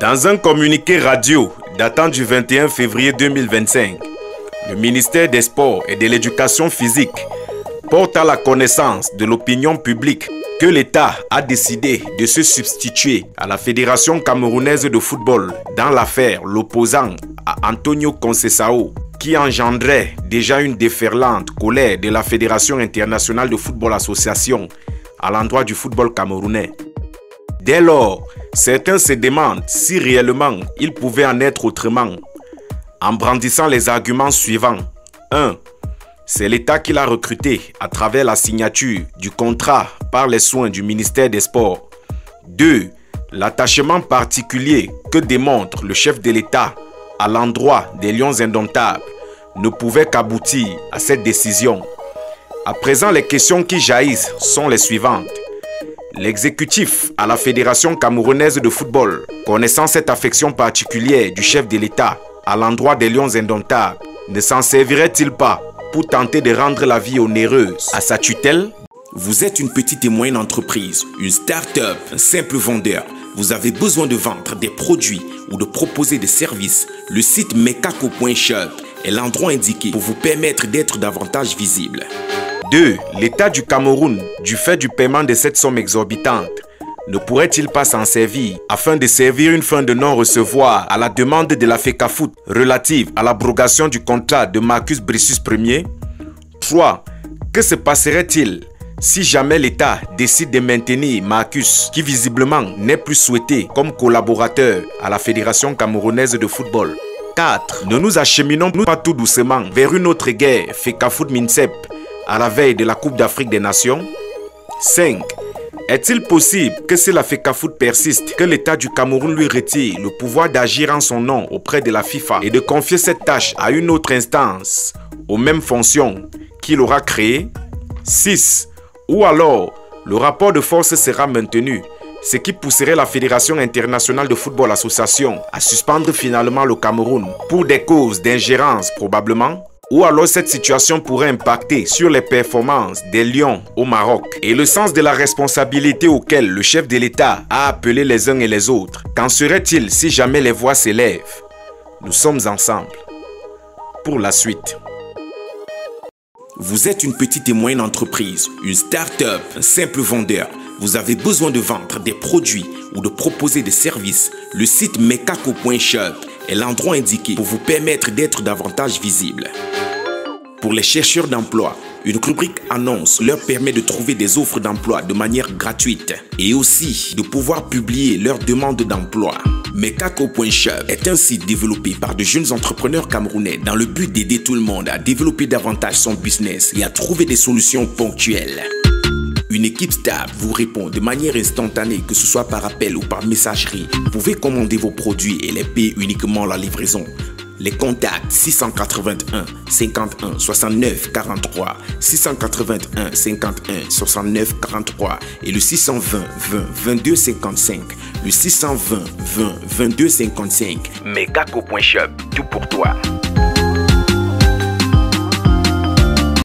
Dans un communiqué radio datant du 21 février 2025, le ministère des Sports et de l'Éducation physique porte à la connaissance de l'opinion publique que l'État a décidé de se substituer à la Fédération camerounaise de football dans l'affaire l'opposant à Antonio Conceição, qui engendrait déjà une déferlante colère de la Fédération internationale de football association à l'endroit du football camerounais. Dès lors, certains se demandent si réellement il pouvait en être autrement, en brandissant les arguments suivants. 1. C'est l'État qui l'a recruté à travers la signature du contrat par les soins du ministère des Sports. 2. L'attachement particulier que démontre le chef de l'État à l'endroit des Lions indomptables ne pouvait qu'aboutir à cette décision. À présent, les questions qui jaillissent sont les suivantes. L'exécutif à la Fédération camerounaise de football, connaissant cette affection particulière du chef de l'État à l'endroit des Lions indomptables, ne s'en servirait-il pas pour tenter de rendre la vie onéreuse à sa tutelle? Vous êtes une petite et moyenne entreprise, une start-up, un simple vendeur. Vous avez besoin de vendre des produits ou de proposer des services. Le site mekako.shop est l'endroit indiqué pour vous permettre d'être davantage visible. 2. L'État du Cameroun, du fait du paiement de cette somme exorbitante, ne pourrait-il pas s'en servir afin de servir une fin de non-recevoir à la demande de la FECAFOOT relative à l'abrogation du contrat de Marcus Brissus Ier? 3. Que se passerait-il si jamais l'État décide de maintenir Marcus, qui visiblement n'est plus souhaité comme collaborateur à la Fédération camerounaise de football? 4. Ne nous acheminons pas tout doucement vers une autre guerre FECAFOOT-MINSEP à la veille de la Coupe d'Afrique des Nations? 5. Est-il possible que si la FECAFOOT persiste, que l'État du Cameroun lui retire le pouvoir d'agir en son nom auprès de la FIFA et de confier cette tâche à une autre instance aux mêmes fonctions qu'il aura créées? 6. Ou alors, le rapport de force sera maintenu, ce qui pousserait la Fédération internationale de football association à suspendre finalement le Cameroun pour des causes d'ingérence probablement? Ou alors cette situation pourrait impacter sur les performances des Lions au Maroc et le sens de la responsabilité auquel le chef de l'État a appelé les uns et les autres. Qu'en serait-il si jamais les voix s'élèvent? Nous sommes ensemble pour la suite. Vous êtes une petite et moyenne entreprise, une start-up, un simple vendeur. Vous avez besoin de vendre des produits ou de proposer des services. Le site mekako.shop est l'endroit indiqué pour vous permettre d'être davantage visible. Pour les chercheurs d'emploi, une rubrique annonce leur permet de trouver des offres d'emploi de manière gratuite et aussi de pouvoir publier leurs demandes d'emploi. Mekako.shop est un site développé par de jeunes entrepreneurs camerounais dans le but d'aider tout le monde à développer davantage son business et à trouver des solutions ponctuelles. Une équipe stable vous répond de manière instantanée, que ce soit par appel ou par messagerie. Vous pouvez commander vos produits et les payer uniquement la livraison. Les contacts 681 51 69 43, 681 51 69 43 et le 620 20 22 55. Le 620 20 22 55. Mekako.shop, tout pour toi.